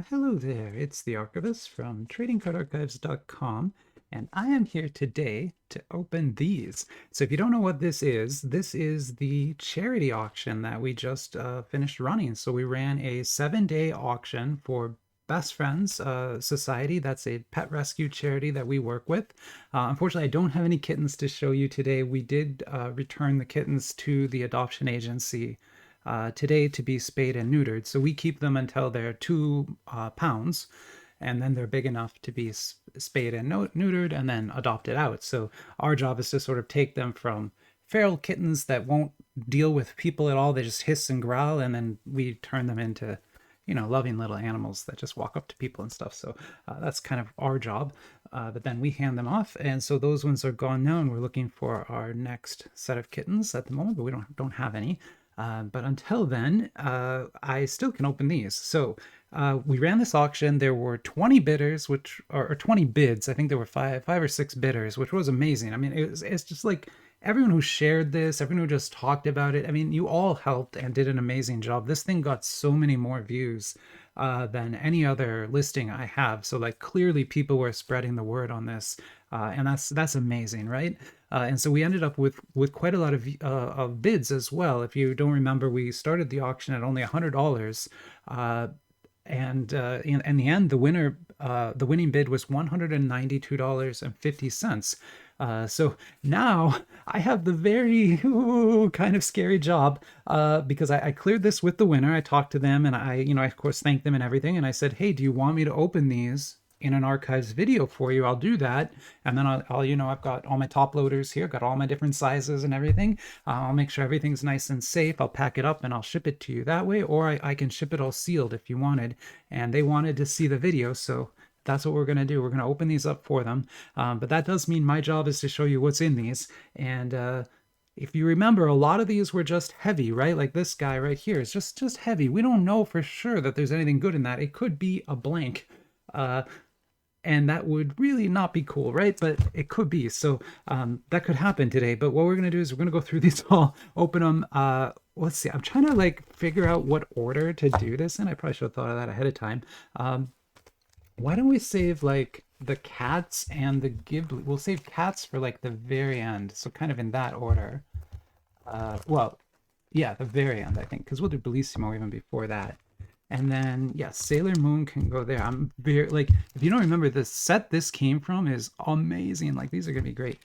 Hello there, it's the Archivist from tradingcardarchives.com, and I am here today to open these. So if you don't know what this is the charity auction that we just finished running. So we ran a 7-day auction for Best Friends Society. That's a pet rescue charity that we work with. Unfortunately, I don't have any kittens to show you today. We did return the kittens to the adoption agency today to be spayed and neutered. So we keep them until they're 2 pounds, and then they're big enough to be spayed and neutered and then adopted out. So our job is to sort of take them from feral kittens that won't deal with people at all. They just hiss and growl, and then we turn them into loving little animals that just walk up to people and stuff. So that's kind of our job. But then we hand them off, and so those ones are gone now, and we're looking for our next set of kittens at the moment, but we don't have any. But until then, I still can open these. So we ran this auction. There were 20 bidders, or 20 bids. I think there were five or six bidders, which was amazing. I mean, it's just like everyone who shared this, everyone who just talked about it. I mean, you all helped and did an amazing job. This thing got so many more views than any other listing I have. So like clearly people were spreading the word on this, and that's amazing, right? And so we ended up with quite a lot of bids as well. If you don't remember, we started the auction at only $100, and in the end, the winning bid was $192.50. So now I have the very kind of scary job because I cleared this with the winner. I talked to them, and I of course thanked them and everything. And I said, hey, do you want me to open these in an archives video for you? I'll do that. And then I've got all my top loaders here, got all my different sizes and everything. I'll make sure everything's nice and safe. I'll pack it up and I'll ship it to you that way, or I can ship it all sealed if you wanted. And they wanted to see the video, so that's what we're going to do. We're going to open these up for them. But that does mean my job is to show you what's in these. And if you remember, a lot of these were just heavy, right? Like this guy right here is just heavy. We don't know for sure that there's anything good in that. It could be a blank. And that would really not be cool, right? But it could be. So that could happen today. But what we're going to do is we're going to go through these all, open them. Let's see. I'm trying to like figure out what order to do this in. I probably should have thought of that ahead of time. Why don't we save like the cats and the Ghibli? We'll save cats for like the very end. So kind of in that order. Well, yeah, the very end, I think, because we'll do Bellissimo even before that. And then, yeah, Sailor Moon can go there. I'm very, like, if you don't remember, the set this came from is amazing. Like, these are going to be great.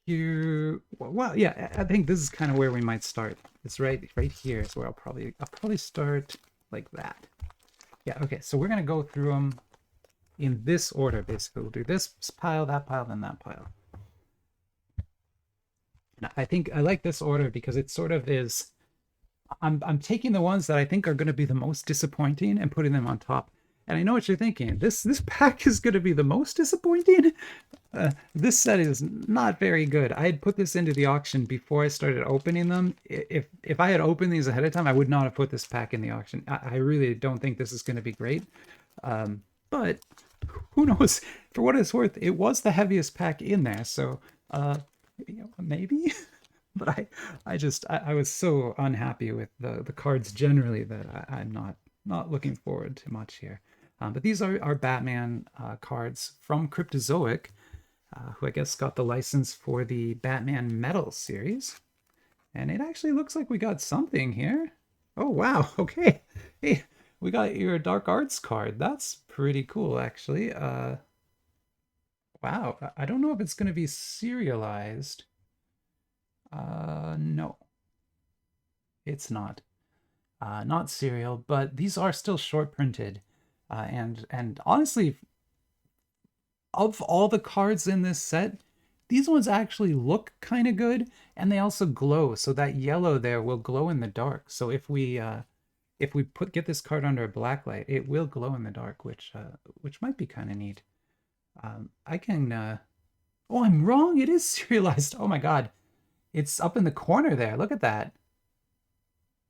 Here, well, yeah, I think this is kind of where we might start. It's right here is where I'll probably start like that. Yeah, okay, so we're going to go through them in this order, basically. We'll do this pile, then that pile. And I think I like this order because it sort of is... I'm taking the ones that I think are going to be the most disappointing and putting them on top. And I know what you're thinking. This pack is going to be the most disappointing. This set is not very good. I had put this into the auction before I started opening them. If I had opened these ahead of time, I would not have put this pack in the auction. I really don't think this is going to be great. But who knows? For what it's worth, it was the heaviest pack in there. So maybe. But I was so unhappy with the cards generally that I'm not looking forward to much here. But these are Batman cards from Cryptozoic, who I guess got the license for the Batman Metal series. And it actually looks like we got something here. Oh, wow. Okay. Hey, we got your Dark Arts card. That's pretty cool, actually. Wow. I don't know if it's going to be serialized. No, it's not. Not serial, but these are still short printed. And honestly, of all the cards in this set, these ones actually look kind of good, and they also glow. So that yellow there will glow in the dark. So if we get this card under a black light, it will glow in the dark, which might be kind of neat. I can. Oh, I'm wrong. It is serialized. Oh my God. It's up in the corner there. Look at that.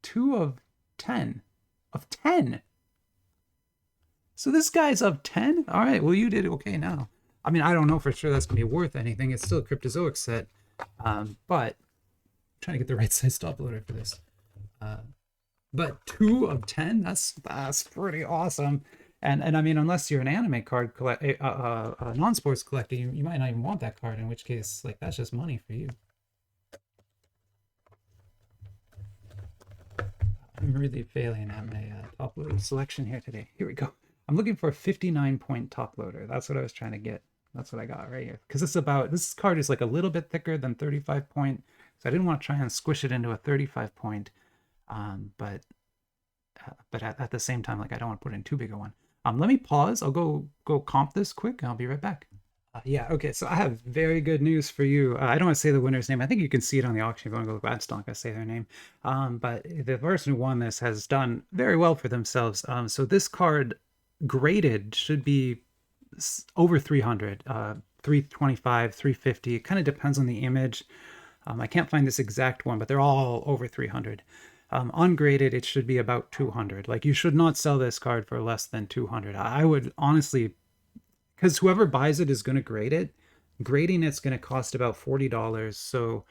2 of 10. Of 10. So this guy's of 10? All right, well, you did okay now. I mean, I don't know for sure that's going to be worth anything. It's still a Cryptozoic set. But I'm trying to get the right size top loader for this. But 2 of 10, that's pretty awesome. And I mean, unless you're an anime card collect, a non-sports collector, you might not even want that card. In which case, like that's just money for you. I'm really failing at my top loader selection here today. Here we go. I'm looking for a 59 point top loader. That's what I was trying to get. That's what I got right here. Because this card is like a little bit thicker than 35 point. So I didn't want to try and squish it into a 35 point. But at the same time, like I don't want to put in too big a one. Let me pause. I'll go comp this quick and I'll be right back. Yeah, okay, so I have very good news for you. I don't want to say the winner's name. I think you can see it on the auction if you want to go look. I'm still not going to say their name. But the person who won this has done very well for themselves. So this card graded should be over 300, 325, 350. It kind of depends on the image. I can't find this exact one, but they're all over 300. Ungraded, it should be about 200. Like you should not sell this card for less than 200. I would honestly, because whoever buys it is going to grade it. Grading it's going to cost about $40. So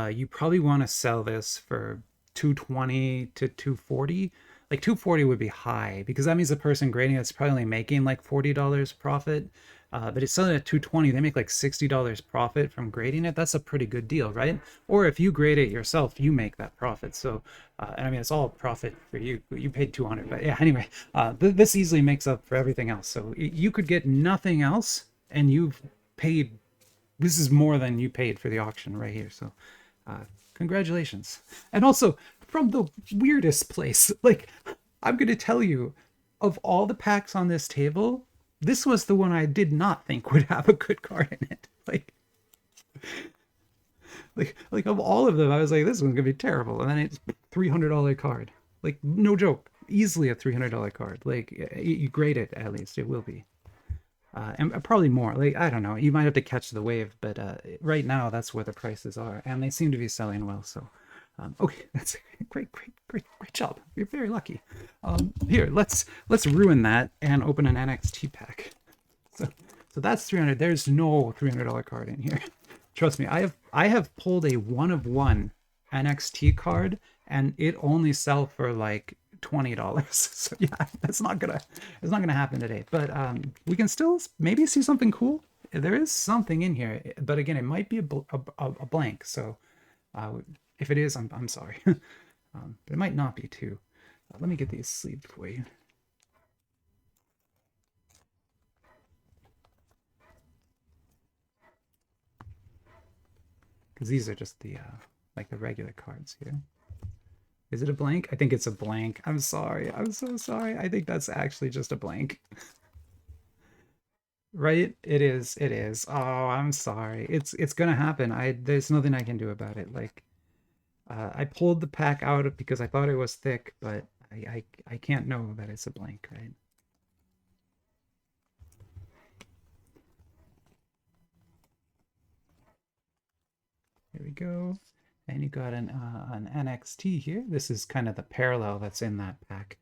you probably want to sell this for 220 to 240. Like 240 would be high because that means the person grading it's probably only making like $40 profit. But it's selling at 220, they make like $60 profit from grading it. That's a pretty good deal, right? Or if you grade it yourself, you make that profit. So, and I mean, it's all profit for you. You paid 200, but yeah, anyway, this easily makes up for everything else. So you could get nothing else and you've paid, this is more than you paid for the auction right here. So, congratulations. And also from the weirdest place, like I'm going to tell you, of all the packs on this table, this was the one I did not think would have a good card in it. Like of all of them, I was like, this one's gonna be terrible. And then it's $300 card. Like no joke, easily a $300 card. Like you grade it at least, it will be. And probably more. Like I don't know, you might have to catch the wave, but right now that's where the prices are, and they seem to be selling well. So, okay, that's great job. You're very lucky. Here, let's ruin that and open an NXT pack. So that's 300. There's no $300 card in here. Trust me, I have pulled a 1 of 1 NXT card, and it only sell for like $20. So yeah, it's not gonna happen today. But we can still maybe see something cool. There is something in here, but again, it might be a blank. So if it is, I'm sorry. But it might not be too. Let me get these sleeved for you. Because these are just the like the regular cards here. Is it a blank? I think it's a blank. I'm sorry. I'm so sorry. I think that's actually just a blank. Right? It is. It is. Oh, I'm sorry. It's gonna happen. There's nothing I can do about it. Like I pulled the pack out because I thought it was thick, but I can't know that it's a blank, right? Here we go. And you got an NXT here. This is kind of the parallel that's in that pack.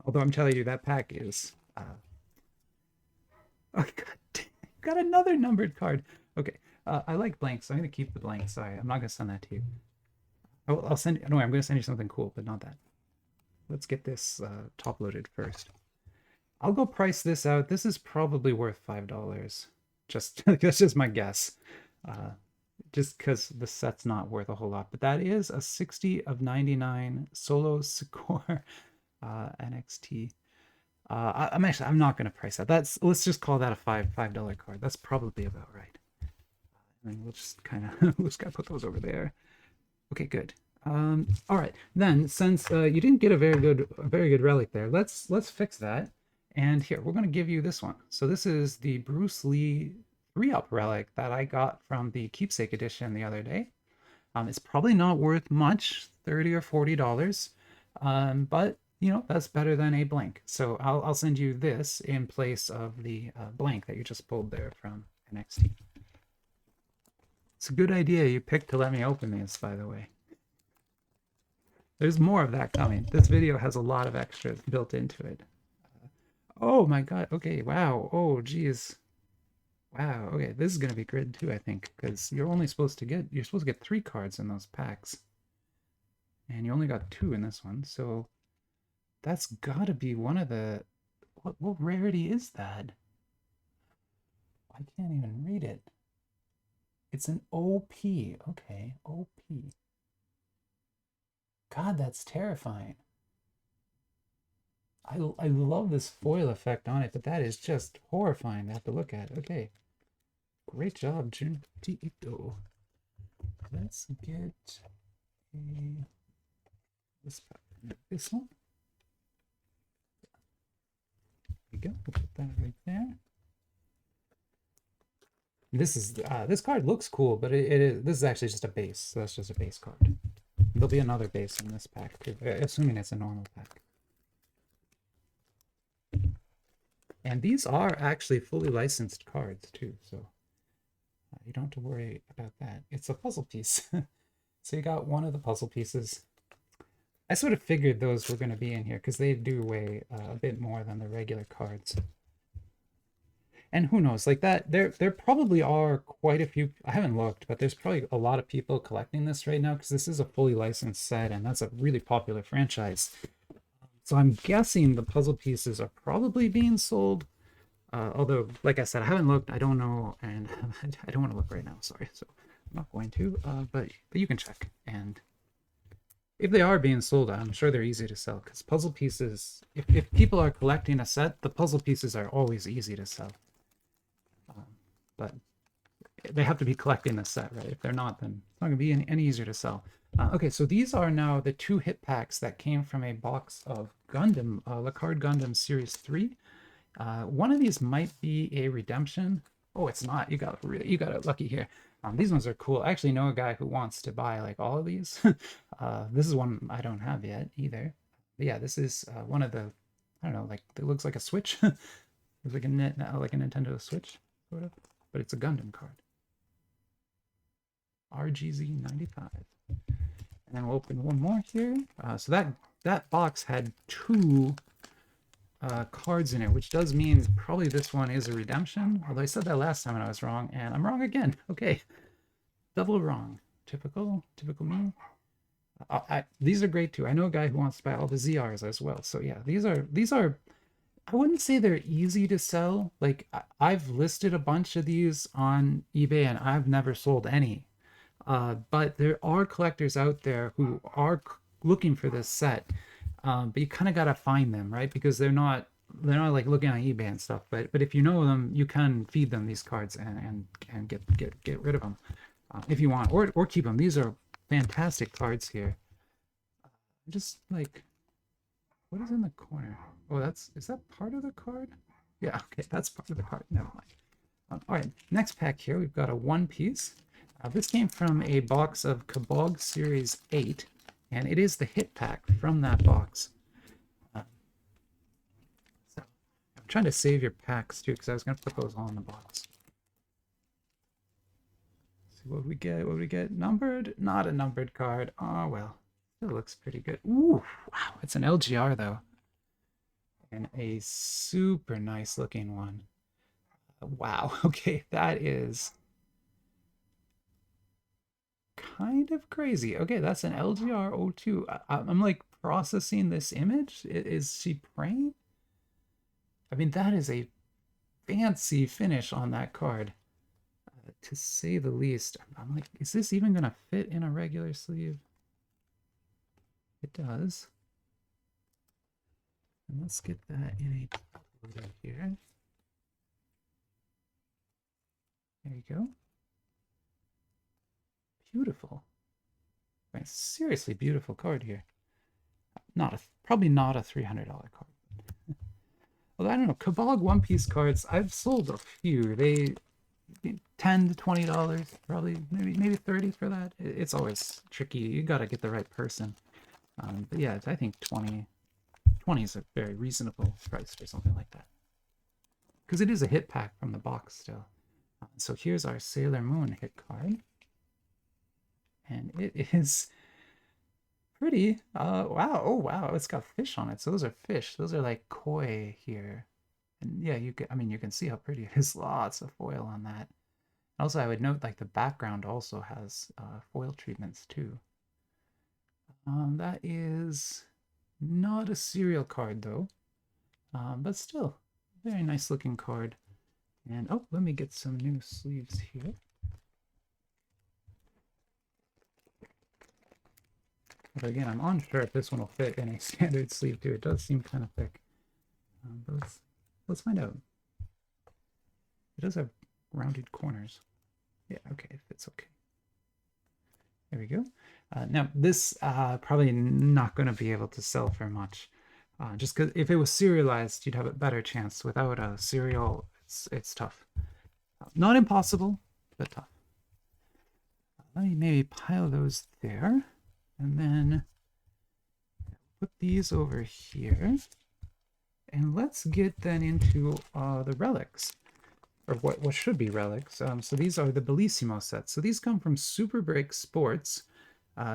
Although I'm telling you, that pack is... Oh, God, got another numbered card. Okay, I like blanks, so I'm going to keep the blank. Sorry, I'm not going to send that to you. I'll send you... No, I'm going to send you something cool, but not that. Let's get this top-loaded first. I'll go price this out. This is probably worth $5. Just that's just my guess. Just because the set's not worth a whole lot. But that is a 60 of 99 solo score NXT. I'm not going to price that. Let's just call that a $5 card. That's probably about right. And we'll just kind of we'll just gotta put those over there. Okay, good. All right. Then since you didn't get a very good relic there, let's fix that. And here we're going to give you this one. So this is the Bruce Lee 3-up relic that I got from the keepsake edition the other day. It's probably not worth much, $30 or $40, but you know that's better than a blank. So I'll send you this in place of the blank that you just pulled there from NXT. It's a good idea you picked to let me open these, by the way. There's more of that coming. This video has a lot of extras built into it. Oh my god. Okay. Wow. Oh geez. Wow. Okay. This is gonna be good too, I think, because you're supposed to get 3 cards in those packs. And you only got 2 in this one, so that's gotta be one of the... What rarity is that? I can't even read it. It's an OP. Okay, OP. God, that's terrifying. I love this foil effect on it, but that is just horrifying to have to look at. Okay. Great job, Junji Ito. Let's get a this one. There we go. We'll put that right there. This is this card looks cool, but this is actually just a base, so that's just a base card. There'll be another base in this pack too, assuming it's a normal pack. And these are actually fully licensed cards too, so you don't have to worry about that. It's a puzzle piece. So you got one of the puzzle pieces. I sort of figured those were going to be in here because they do weigh a bit more than the regular cards. And who knows, like that, there probably are quite a few, I haven't looked, but there's probably a lot of people collecting this right now because this is a fully licensed set and that's a really popular franchise. So I'm guessing the puzzle pieces are probably being sold. Although, like I said, I haven't looked, I don't know, and I don't want to look right now, sorry. So I'm not going to, but you can check. And if they are being sold, I'm sure they're easy to sell because puzzle pieces, if people are collecting a set, the puzzle pieces are always easy to sell. But they have to be collecting the set, right? If they're not, then it's not going to be any easier to sell. Okay, so these are now the 2 hit packs that came from a box of Gundam, Lacard Gundam Series 3. One of these might be a redemption. Oh, it's not. You got it lucky here. These ones are cool. I actually know a guy who wants to buy like all of these. This is one I don't have yet either. But yeah, this is one of the, I don't know, like it looks like a Switch. It's like a Nintendo Switch sort of, but it's a Gundam card. RGZ 95. And then we'll open one more here. So that box had 2 cards in it, which does mean probably this one is a redemption. Although I said that last time and I was wrong, and I'm wrong again. Okay, double wrong. Typical me. These are great too. I know a guy who wants to buy all the ZRs as well. So yeah, these are. I wouldn't say they're easy to sell. Like I've listed a bunch of these on eBay and I've never sold any. But there are collectors out there who are looking for this set. But you kind of got to find them, right? Because they're not like looking on eBay and stuff. But if you know them, you can feed them these cards and get rid of them if you want, or keep them. These are fantastic cards here. Just like, what is in the corner? Oh, is that part of the card? Yeah, okay, that's part of the card. Never mind. All right, next pack here, we've got a One Piece. This came from a box of Kabog Series 8, and it is the hit pack from that box. So I'm trying to save your packs too, because I was going to put those all in the box. Let's see what we get. What do we get? Numbered? Not a numbered card. Oh, well. It looks pretty good. Ooh, wow. It's an LGR, though. And a super nice looking one. Wow. Okay, that is kind of crazy. Okay, that's an LGR 02. I'm like processing this image. Is she praying? I mean, that is a fancy finish on that card, to say the least. I'm like, is this even gonna fit in a regular sleeve? It does. And let's get that in a loader here. There you go. Beautiful. Right, seriously beautiful card here. Probably not a $300 card. Although I don't know, Kabog One Piece cards, I've sold a few. They $10 to $20, probably maybe 30 for that. It's always tricky. You got to get the right person. But yeah, I think 20 is a very reasonable price for something like that. Because it is a hit pack from the box still. So here's our Sailor Moon hit card. And it is pretty. Wow. Oh, wow. It's got fish on it. So those are fish. Those are like koi here. And yeah, you can see how pretty it is. Lots of foil on that. Also, I would note like the background also has foil treatments too. That is not a serial card though, but still, very nice looking card. And oh, let me get some new sleeves here. But again, I'm unsure if this one will fit in a standard sleeve too. It does seem kind of thick. But let's find out. It does have rounded corners. Yeah, okay, it fits okay. There we go. Now this probably not going to be able to sell for much. Just because if it was serialized, you'd have a better chance. Without a serial, it's tough. Not impossible, but tough. Let me maybe pile those there, and then put these over here. And let's get then into the relics, or what should be relics. So these are the Bellissimo sets. So these come from Super Break Sports,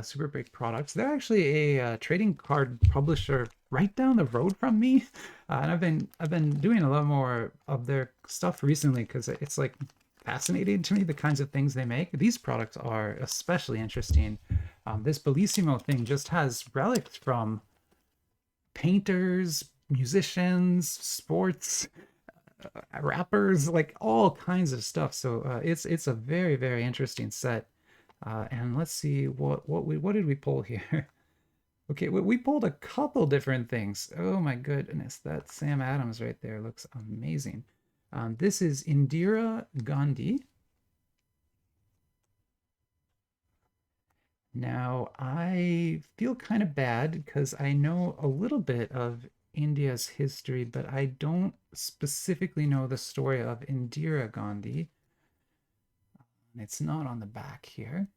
Super Break Products. They're actually a trading card publisher right down the road from me, and I've been doing a lot more of their stuff recently because it's like fascinating to me the kinds of things they make. These products are especially interesting. This Bellissimo thing just has relics from painters, musicians, sports, rappers, like all kinds of stuff. So it's a very, very interesting set. And let's see what did we pull here? Okay, we pulled a couple different things. Oh my goodness, that Sam Adams right there looks amazing. This is Indira Gandhi. Now, I feel kind of bad because I know a little bit of India's history, but I don't specifically know the story of Indira Gandhi. It's not on the back here.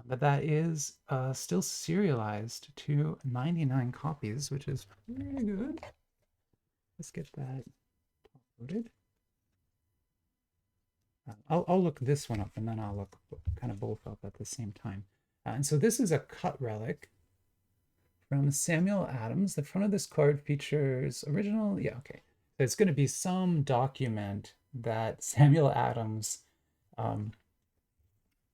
But that is still serialized to 99 copies, which is pretty good. Let's get that loaded. I'll look this one up and then I'll look kind of both up at the same time. And so this is a cut relic from Samuel Adams. The front of this card features original, yeah, okay. So it's going to be some document that Samuel Adams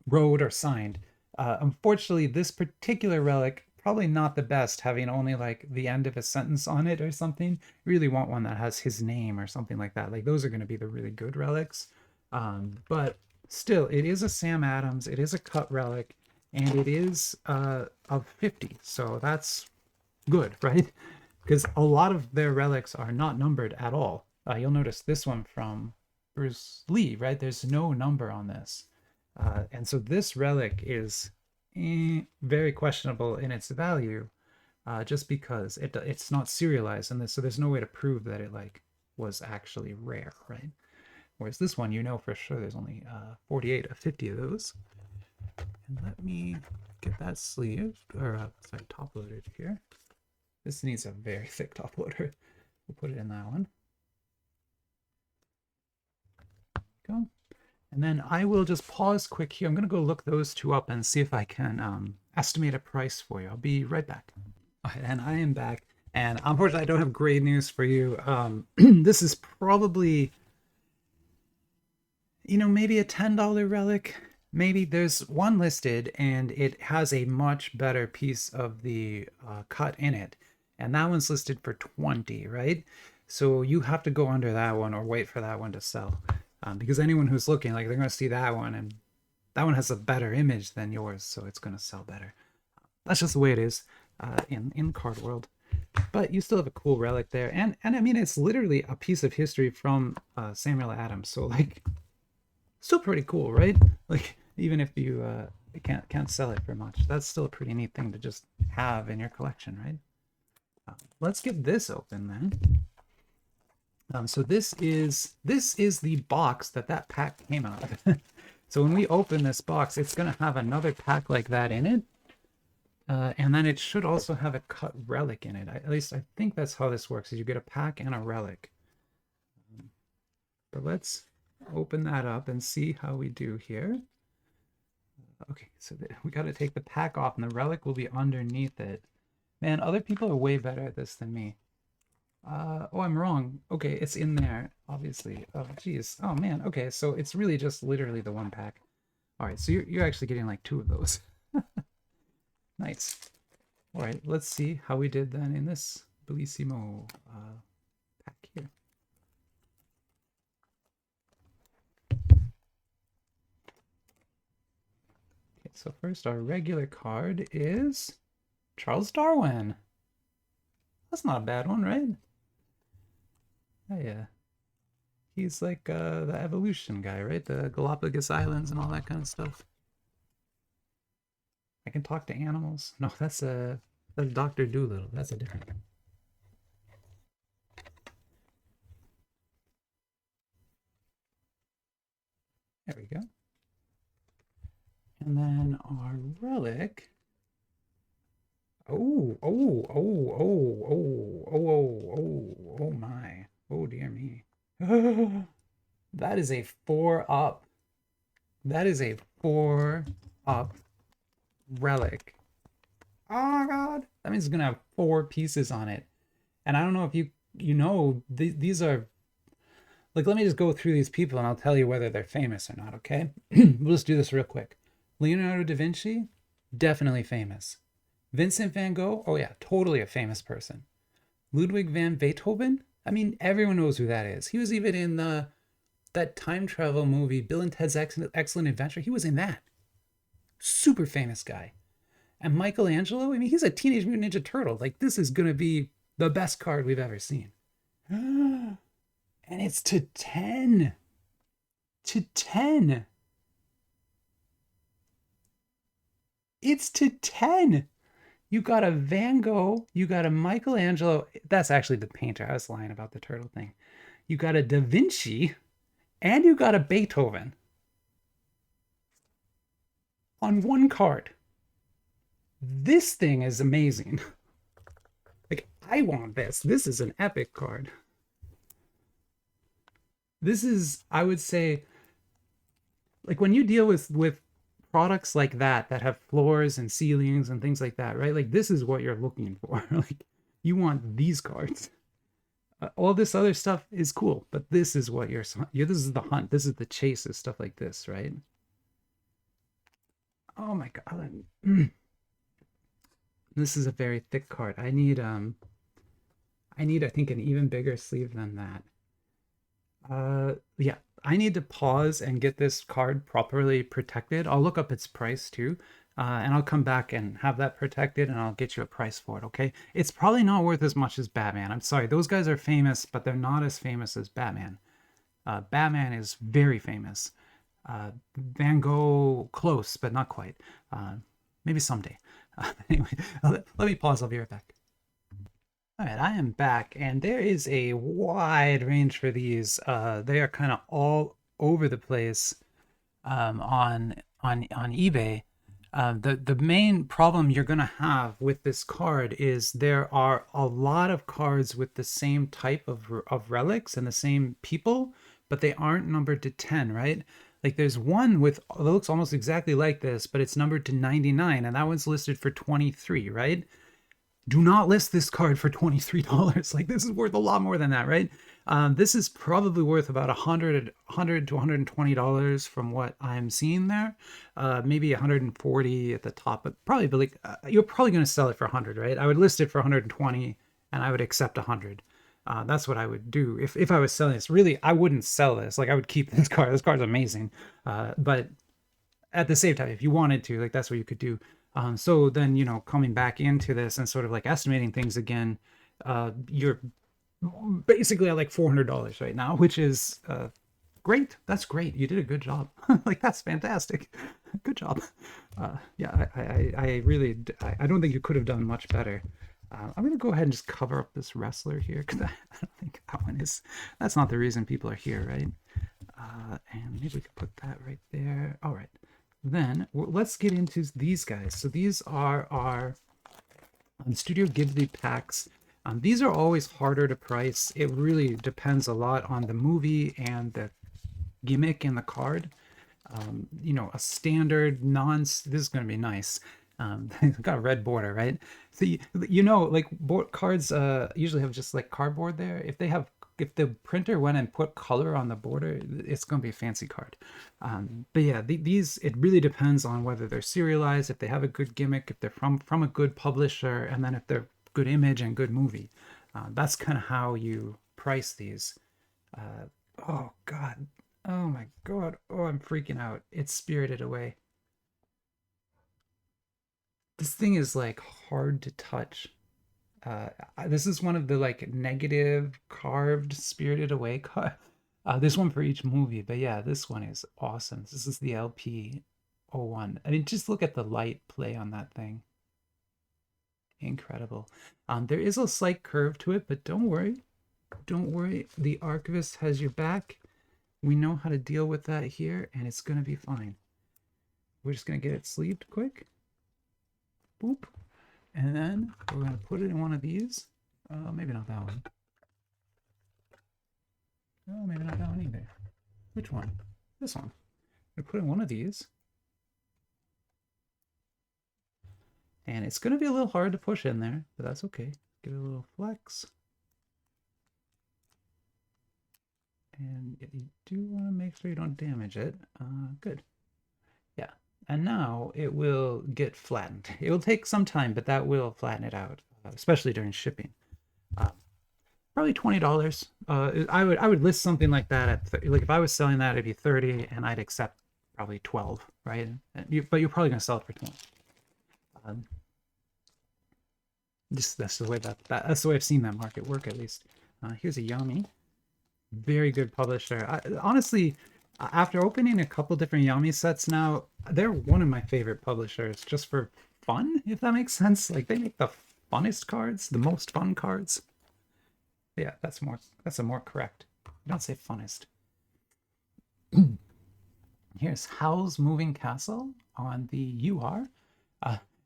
wrote or signed. Unfortunately, this particular relic, probably not the best, having only like the end of a sentence on it or something. You really want one that has his name or something like that. Like those are going to be the really good relics. But still, it is a Sam Adams, it is a cut relic, and it is of 50. So that's good, right? Because a lot of their relics are not numbered at all. You'll notice this one from Bruce Lee, right? There's no number on this. And so this relic is very questionable in its value, just because it's not serialized in this, so there's no way to prove that it like was actually rare, right? Whereas this one, you know for sure there's only 48 of 50 of those. And let me get that sleeve, or sorry, top loaded here. This needs a very thick top loader. We'll put it in that one. There we go. And then I will just pause quick here. I'm going to go look those two up and see if I can estimate a price for you. I'll be right back. Okay, and I am back. And unfortunately, I don't have great news for you. This is probably, you know, maybe a $10 relic. Maybe there's one listed and it has a much better piece of the cut in it. And that one's listed for 20, right? So you have to go under that one or wait for that one to sell. Because anyone who's looking, like, they're going to see that one, and that one has a better image than yours, so it's going to sell better. That's just the way it is in card world. But you still have a cool relic there, and I mean, it's literally a piece of history from Samuel Adams, so like, still pretty cool, right? Like, even if you can't sell it for much, that's still a pretty neat thing to just have in your collection, right? Let's get this open then. So this is the box that pack came out of. So when we open this box, it's going to have another pack like that in it. And then it should also have a cut relic in it. At least I think that's how this works, is you get a pack and a relic. But let's open that up and see how we do here. Okay, so we got to take the pack off and the relic will be underneath it. Man, other people are way better at this than me. Oh, I'm wrong. Okay, it's in there, obviously. Oh, geez. Oh, man. Okay, so it's really just literally the one pack. All right, so you're actually getting like two of those. Nice. All right, let's see how we did then in this Bellissimo pack here. Okay, so first our regular card is Charles Darwin. That's not a bad one, right? Oh, yeah. He's like the evolution guy, right? The Galapagos Islands and all that kind of stuff. I can talk to animals. No, that's Dr. Dolittle. That's a different one. There we go. And then our relic. Oh, oh, oh, oh, oh, oh, oh, oh, oh my. Oh dear me. That is a 4-up. That is a 4-up relic. Oh god. That means it's gonna have 4 pieces on it. And I don't know if you know these are like, let me just go through these people and I'll tell you whether they're famous or not, okay? We'll just do this real quick. Leonardo da Vinci, definitely famous. Vincent van Gogh, oh yeah, totally a famous person. Ludwig van Beethoven, I mean, everyone knows who that is. He was even in that time travel movie, Bill and Ted's Excellent Adventure. He was in that. Super famous guy. And Michelangelo, I mean, he's a Teenage Mutant Ninja Turtle. Like, this is going to be the best card we've ever seen. And it's to 10. To 10. It's to 10. You got a Van Gogh. You got a Michelangelo. That's actually the painter. I was lying about the turtle thing. You got a Da Vinci. And you got a Beethoven. On one card. This thing is amazing. Like, I want this. This is an epic card. This is, I would say, like when you deal with products like that have floors and ceilings and things like that, right? Like this is what you're looking for. Like you want these cards. All this other stuff is cool, but this is what this is the hunt. This is the chase, is stuff like this, right? Oh my god. This is a very thick card. I need I think an even bigger sleeve than that. Yeah, I need to pause and get this card properly protected. I'll look up its price too, and I'll come back and have that protected and I'll get you a price for it, okay? It's probably not worth as much as Batman. I'm sorry, those guys are famous, but they're not as famous as Batman. Batman is very famous. Van Gogh, close, but not quite. Maybe someday. Anyway, let me pause. I'll be right back. All right, I am back, and there is a wide range for these. They are kind of all over the place on eBay. The main problem you're gonna have with this card is there are a lot of cards with the same type of relics and the same people, but they aren't numbered to 10, right? Like there's one with that looks almost exactly like this, but it's numbered to 99, and that one's listed for 23, right? Do not list this card for $23. Like this is worth a lot more than that, right? This is probably worth about $100 to $120 from what I'm seeing there. Maybe 140 at the top, but probably like you're probably going to sell it for 100, right? I would list it for 120 and I would accept 100. That's what I would do if I was selling this. Really, I wouldn't sell this. Like I would keep this card. This card's amazing. But at the same time, if you wanted to, like that's what you could do. So then, you know, coming back into this and sort of like estimating things again, you're basically at like $400 right now, which is great. That's great. You did a good job. Like that's fantastic. Good job. Yeah, I really, I don't think you could have done much better. I'm gonna go ahead and just cover up this wrestler here because I don't think that one is. That's not the reason people are here, right? And maybe we could put that right there. All right. Then let's get into these guys. So these are our Studio Ghibli packs. These are always harder to price. It really depends a lot on the movie and the gimmick in the card. You know, a standard this is going to be nice. It's got a red border, right? So you know, like cards usually have just like cardboard there. If they have if the printer went and put color on the border, it's going to be a fancy card. But yeah, these, it really depends on whether they're serialized, if they have a good gimmick, if they're from a good publisher, and then if they're good image and good movie. That's kind of how you price these. Oh God. Oh my God. Oh, I'm freaking out. It's Spirited Away. This thing is like hard to touch. Uh, this is one of the like negative carved Spirited Away card. This one for each movie, but yeah, this one is awesome. This is the LP01. I mean, just look at the light play on that thing. Incredible. There is a slight curve to it, but don't worry. Don't worry. The Archivist has your back. We know how to deal with that here, and it's going to be fine. We're just going to get it sleeved quick. Boop. And then we're going to put it in one of these. Maybe not that one. Oh, maybe not that one either. Which one? This one. I'm going to put in one of these. And it's going to be a little hard to push in there, but that's okay. Give it a little flex. And you do want to make sure you don't damage it. Good. Yeah. And now it will get flattened. It will take some time, but that will flatten it out, especially during shipping. Probably $20. I would list something like that at like if I was selling that, it'd be 30, and I'd accept probably 12, right? But you're probably gonna sell it for 20. Just that's the way that's the way I've seen that market work, at least. Here's a Yami. Very good publisher. Honestly, after opening a couple different Yami sets now, they're one of my favorite publishers just for fun, if that makes sense. Like they make the funnest cards, the most fun cards. Yeah, that's a more correct. Don't say funnest. Here's Howl's Moving Castle on the UR.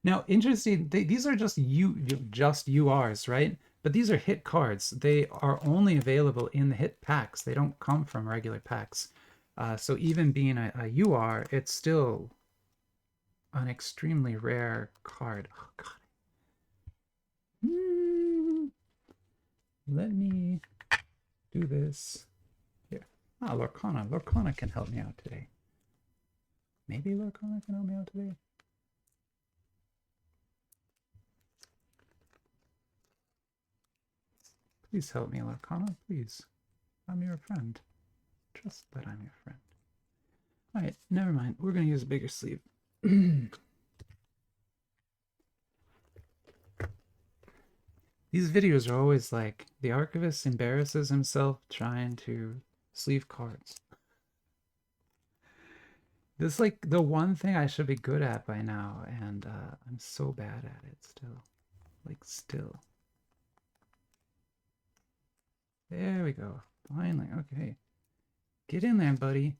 Now, interesting, these are just URs, right? But these are hit cards. They are only available in the hit packs. They don't come from regular packs. So even being a UR, it's still an extremely rare card. Oh, God. Let me do this. Here. Lorcana. Lorcana can help me out today. Maybe Lorcana can help me out today. Please help me, Lorcana, please. I'm your friend. Trust that I'm your friend. Alright, never mind. We're going to use a bigger sleeve. These videos are always like, the Archivist embarrasses himself trying to sleeve cards. This is like the one thing I should be good at by now, and I'm so bad at it still. Like, still. There we go. Finally, okay. Get in there, buddy.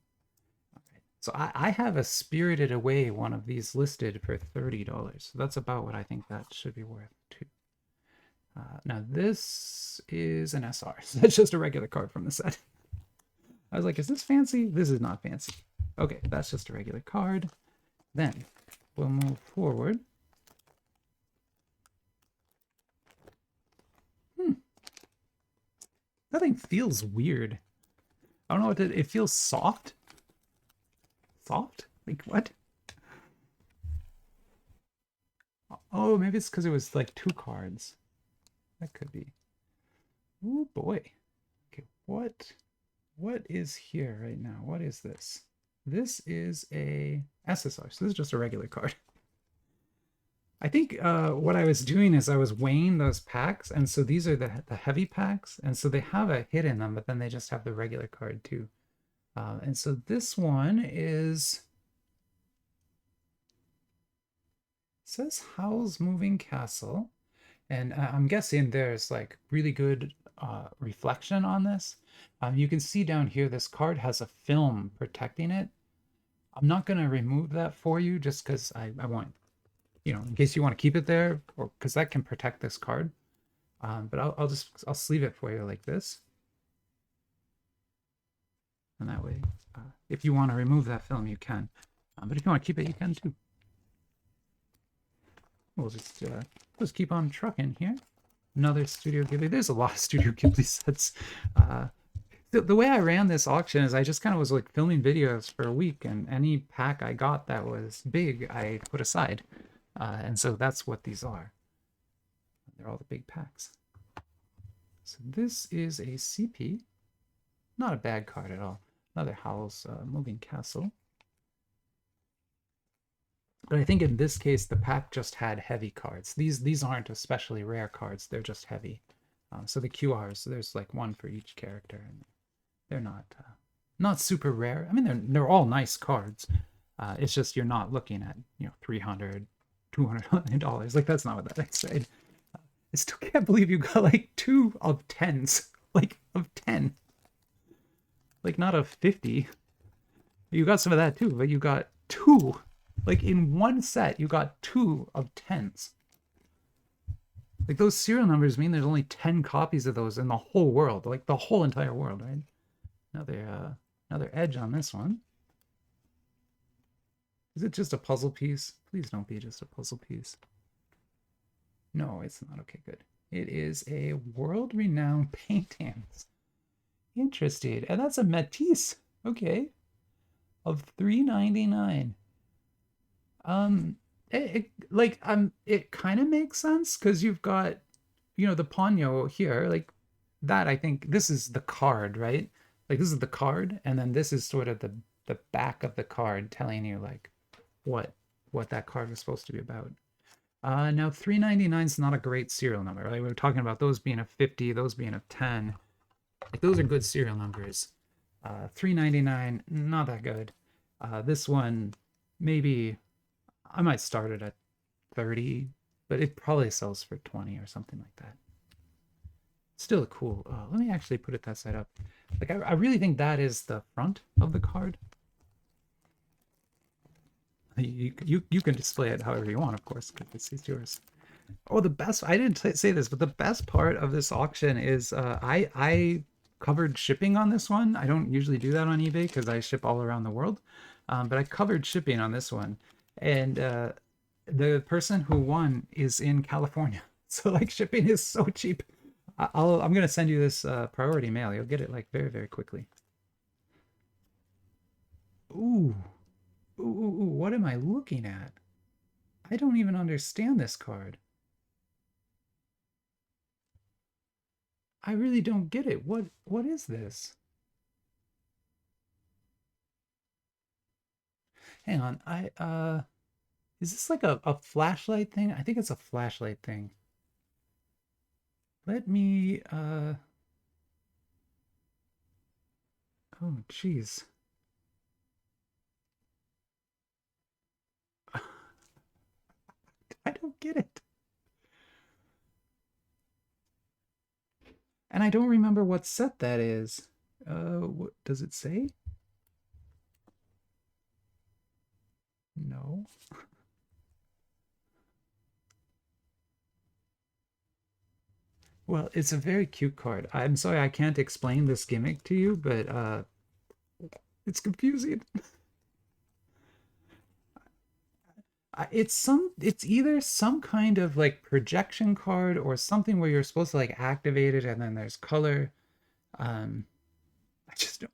All right. So I have a Spirited Away one of these listed for $30. So that's about what I think that should be worth too. Now this is an SR. So that's just a regular card from the set. I was like, is this fancy? This is not fancy. Okay, that's just a regular card. Then we'll move forward. That thing feels weird. I don't know what it feels soft. Soft? Like what? Oh, maybe it's because it was like 2 cards. That could be. Oh boy. Okay, what is here right now? What is this? This is a SSR, so this is just a regular card. I think what I was doing is I was weighing those packs, and so these are the heavy packs, and so they have a hit in them, but then they just have the regular card too. And so this one is, it says Howl's Moving Castle, and I'm guessing there's like really good reflection on this. You can see down here this card has a film protecting it. I'm not going to remove that for you just because I want, you know, in case you want to keep it there, or because that can protect this card. But I'll sleeve it for you like this. And that way, if you want to remove that film, you can. But if you want to keep it, you can too. We'll just keep on trucking here. Another Studio Ghibli. There's a lot of Studio Ghibli sets. Uh, the way I ran this auction is I just kind of was like filming videos for a week, and any pack I got that was big, I put aside. And so that's what these are. They're all the big packs. So this is a CP. Not a bad card at all. Another Howl's Moving Castle. But I think in this case, the pack just had heavy cards. These aren't especially rare cards. They're just heavy. So the QRs, there's like one for each character, and they're not super rare. I mean, they're all nice cards. It's just you're not looking at $300, $200. Like that's not what that said. I still can't believe you got like 2 of 10s, like of 10, like not of 50. You got some of that too, but you got 2. Like in one set, you got 2 of 10s. Like those serial numbers mean there's only 10 copies of those in the whole world, like the whole entire world, right? Another edge on this one. Is it just a puzzle piece? Please don't be just a puzzle piece. No, it's not. Okay, good. It is a world-renowned paintings. Interesting. And that's a Matisse. Okay. Of $3.99. It kind of makes sense because you've got, the Ponyo here, like that. I think this is the card, right? Like this is the card, and then this is sort of the back of the card telling you like what that card was supposed to be about. Now 399 is not a great serial number, right? We were talking about those being a 50, those being a 10. Like those are good serial numbers. 399, not that good. This one, maybe I might start it at 30, but it probably sells for 20 or something like that. Still cool. Let me actually put it that side up. Like I really think that is the front of the card. You can display it however you want, of course, because it's yours. Oh, the best, I didn't say this, but the best part of this auction is I covered shipping on this one. I don't usually do that on eBay because I ship all around the world. But I covered shipping on this one. And the person who won is in California. So like shipping is so cheap. I'm going to send you this priority mail. You'll get it like very, very quickly. Ooh. Ooh, what am I looking at? I don't even understand this card. I really don't get it. What is this? Hang on. Is this like a flashlight thing? I think it's a flashlight thing. Let me oh jeez. I don't get it. And I don't remember what set that is. What does it say? No. Well, it's a very cute card. I'm sorry I can't explain this gimmick to you, but it's confusing. It's either some kind of like projection card or something where you're supposed to like activate it and then there's color. Um,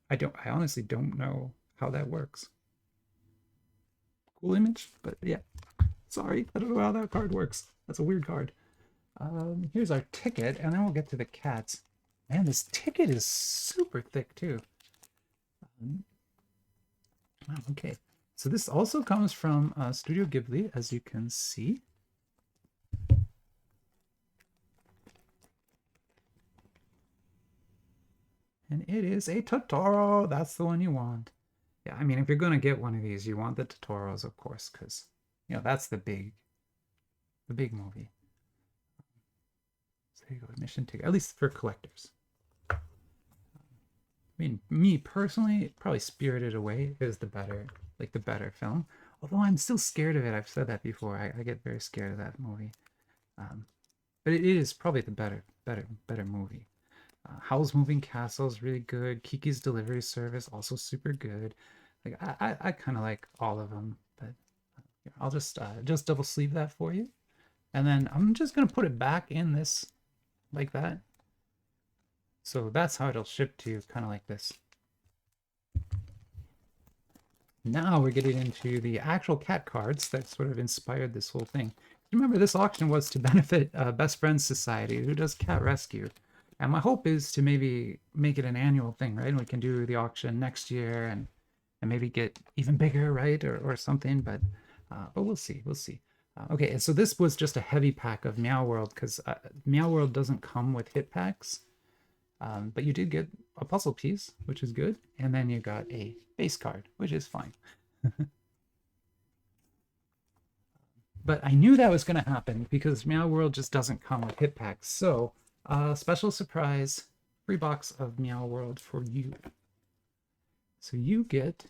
I honestly don't know how that works. Cool image, but yeah, sorry, I don't know how that card works. That's a weird card. Here's our ticket, and then we'll get to the cats. Man, this ticket is super thick too. Okay, so this also comes from Studio Ghibli, as you can see. And it is a Totoro. That's the one you want. Yeah, I mean, if you're going to get one of these, you want the Totoros, of course, because, that's the big movie. So there you go, admission ticket, at least for collectors. I mean, me personally, probably Spirited Away is the better film. Although I'm still scared of it. I've said that before. I get very scared of that movie. But it is probably the better movie. Howl's Moving Castle is really good. Kiki's Delivery Service also super good. Like I kind of like all of them, but I'll just double sleeve that for you, and then I'm just gonna put it back in this like that. So that's how it'll ship to you, kind of like this. Now we're getting into the actual cat cards that sort of inspired this whole thing. Remember, this auction was to benefit Best Friends Society, who does cat rescue. And my hope is to maybe make it an annual thing, right? And we can do the auction next year and maybe get even bigger, right? Or something, but we'll see, we'll see. Okay, and so this was just a heavy pack of Meow World, because Meow World doesn't come with hit packs. But you did get a puzzle piece, which is good. And then you got a base card, which is fine. But I knew that was going to happen because Meow World just doesn't come with hit packs. So, special surprise, free box of Meow World for you. So you get,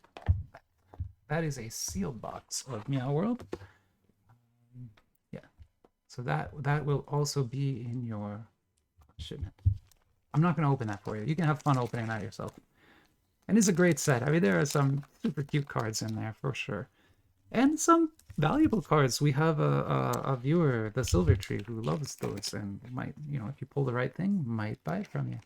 that is a sealed box of Meow World. Yeah. So that will also be in your shipment. I'm not going to open that for you. You can have fun opening that yourself. And it's a great set. I mean, there are some super cute cards in there for sure. And some valuable cards. We have a viewer, the Silver Tree, who loves those and might, you know, if you pull the right thing, might buy it from you.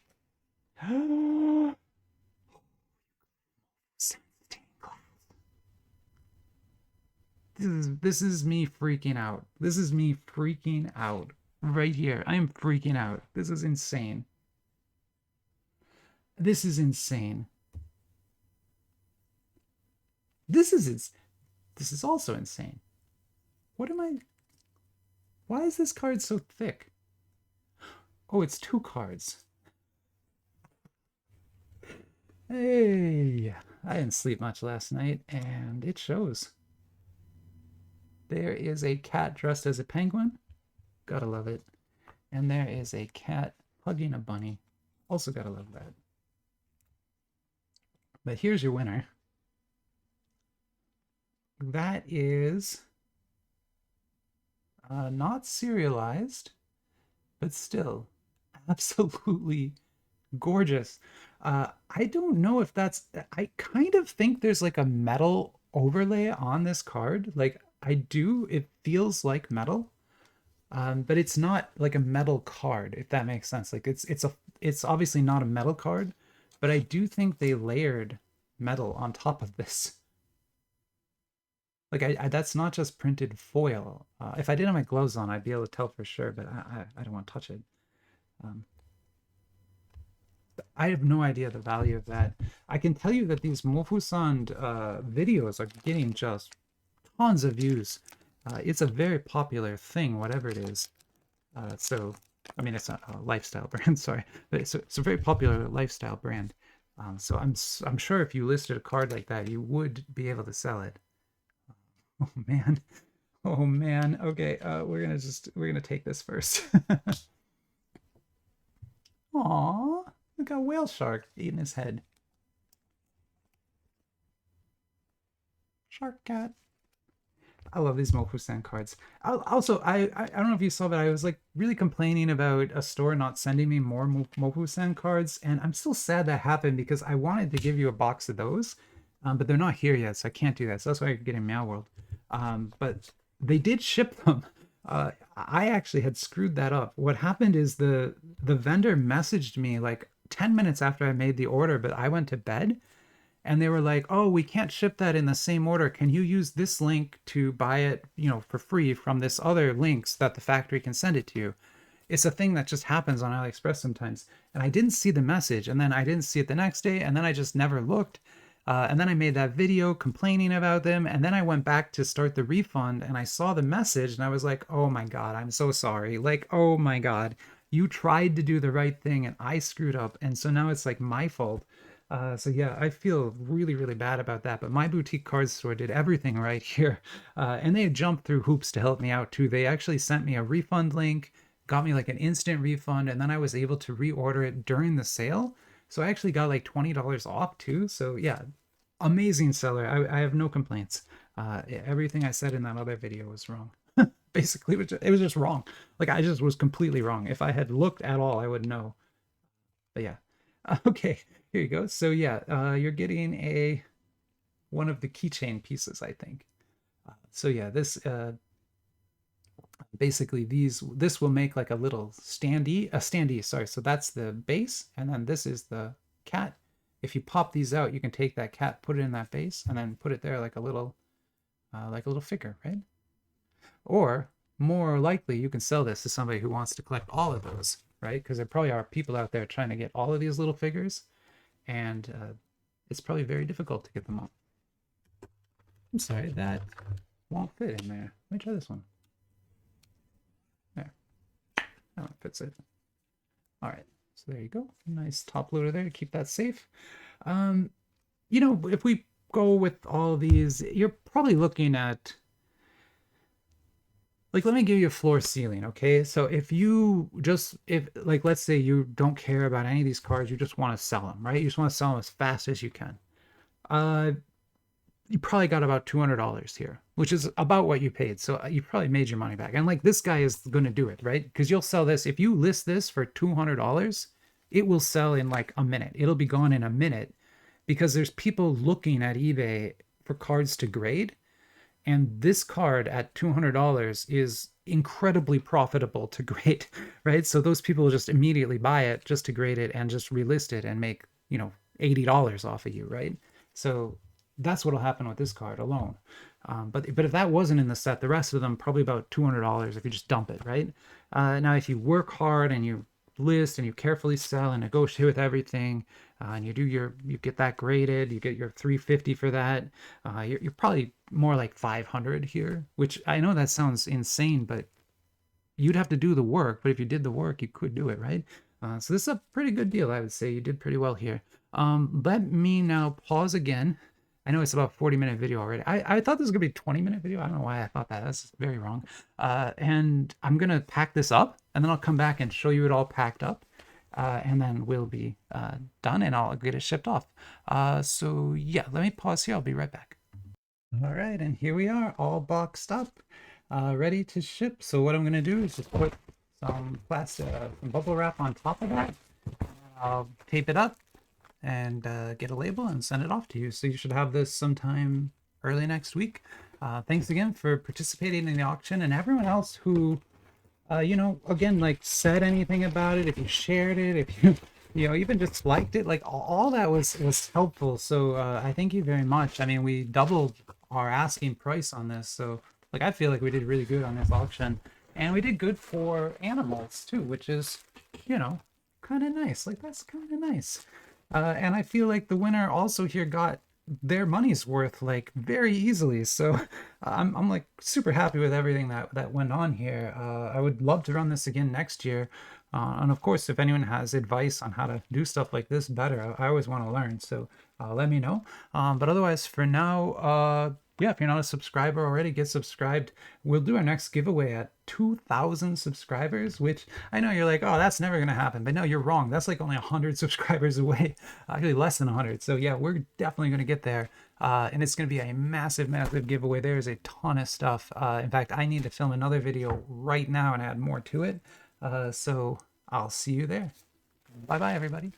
This is me freaking out. This is me freaking out right here. I am freaking out. This is insane. This is insane. This is also insane. What am I? Why is this card so thick? Oh, it's 2 cards. Hey, I didn't sleep much last night, and it shows. There is a cat dressed as a penguin. Gotta love it. And there is a cat hugging a bunny. Also gotta love that. But here's your winner. That is not serialized, but still absolutely gorgeous. I don't know if that's, I kind of think there's like a metal overlay on this card. Like I do, it feels like metal, but it's not like a metal card, if that makes sense. Like it's obviously not a metal card, but I do think they layered metal on top of this. Like that's not just printed foil. If I didn't have my gloves on, I'd be able to tell for sure, but I don't want to touch it. Um, I have no idea the value of that. I can tell you that these Mofusand videos are getting just tons of views. It's a very popular thing, whatever it is. So, I mean, it's not a lifestyle brand, sorry, but it's a very popular lifestyle brand. So I'm sure if you listed a card like that, you would be able to sell it. Oh man, oh man. Okay, we're gonna take this first. Aw, look, a whale shark eating his head. Shark cat. I love these Mofu-san cards. Also, I don't know if you saw, but I was like really complaining about a store not sending me more Mofu-san cards, and I'm still sad that happened because I wanted to give you a box of those, but they're not here yet, so I can't do that. So that's why you're getting Meow World. But they did ship them. I actually had screwed that up. What happened is the vendor messaged me like 10 minutes after I made the order, but I went to bed. And they were like, "Oh, we can't ship that in the same order. Can you use this link to buy it, you know, for free from this other links that the factory can send it to you?" It's a thing that just happens on AliExpress sometimes. And I didn't see the message, and then I didn't see it the next day, and then I just never looked. And then I made that video complaining about them, and then I went back to start the refund, and I saw the message, and I was like, "Oh my God, I'm so sorry. Like, oh my God, you tried to do the right thing, and I screwed up, and so now it's like my fault." So yeah, I feel really, really bad about that. But my boutique card store did everything right here. And they jumped through hoops to help me out too. They actually sent me a refund link, got me like an instant refund, and then I was able to reorder it during the sale. So I actually got like $20 off too. So yeah, amazing seller. I have no complaints. Everything I said in that other video was wrong. Basically, it was just wrong. Like I just was completely wrong. If I had looked at all, I would know. But yeah. Okay, here you go. So yeah, you're getting one of the keychain pieces, I think. So yeah, this Basically this will make like a little standee, sorry. So that's the base, and then this is the cat. If you pop these out, you can take that cat, put it in that base, and then put it there like a little figure, right? Or more likely, you can sell this to somebody who wants to collect all of those, right? Because there probably are people out there trying to get all of these little figures, and it's probably very difficult to get them all. I'm sorry, that won't fit in there. Let me try this one. There. That one fits it. All right, so there you go. Nice top loader there to keep that safe. You know, if we go with all these, you're probably looking at, like, let me give you a floor ceiling, okay? So if like, let's say you don't care about any of these cards, you just want to sell them, right? You just want to sell them as fast as you can. You probably got about $200 here, which is about what you paid. So you probably made your money back. And like, this guy is going to do it, right? Because you'll sell this. If you list this for $200, it will sell in like a minute. It'll be gone in a minute because there's people looking at eBay for cards to grade. And this card at $200 is incredibly profitable to grade, right? So those people will just immediately buy it just to grade it and just relist it and make, you know, $80 off of you, right? So that's what'll happen with this card alone. But if that wasn't in the set, the rest of them probably about $200 if you just dump it, right? Now, if you work hard and you list and you carefully sell and negotiate with everything, and you get that graded, you get your 350 for that, you're probably more like 500 here, which I know that sounds insane, but you'd have to do the work. But if you did the work, you could do it, right? So this is a pretty good deal, I would say. You did pretty well here. Let me now pause again. I know it's about 40-minute video already. I thought this was gonna be a 20-minute video. I don't know why I thought that. That's very wrong. And I'm gonna pack this up, and then I'll come back and show you it all packed up. And then we'll be done, and I'll get it shipped off. So yeah, let me pause here. I'll be right back. All right, and here we are, all boxed up, ready to ship. So what I'm gonna do is just put some plastic, some bubble wrap on top of that. I'll tape it up and get a label and send it off to you. So you should have this sometime early next week. Thanks again for participating in the auction, and everyone else who, you know, again, like, said anything about it, if you shared it, if you, you know, even just liked it, like, all that was helpful. So I thank you very much. I mean, we doubled our asking price on this. So, like, I feel like we did really good on this auction. And we did good for animals, too, which is, you know, kind of nice. Like, that's kind of nice. And I feel like the winner also here got their money's worth, like, very easily. So I'm like super happy with everything that went on here. I would love to run this again next year. And of course, if anyone has advice on how to do stuff like this better, I always want to learn. So let me know. But otherwise, for now, yeah, if you're not a subscriber already, get subscribed. We'll do our next giveaway at 2,000 subscribers, which I know you're like, oh, that's never going to happen. But no, you're wrong. That's like only 100 subscribers away, actually less than 100. So yeah, we're definitely going to get there. And it's going to be a massive, massive giveaway. There's a ton of stuff. In fact, I need to film another video right now and add more to it. So I'll see you there. Bye-bye, everybody.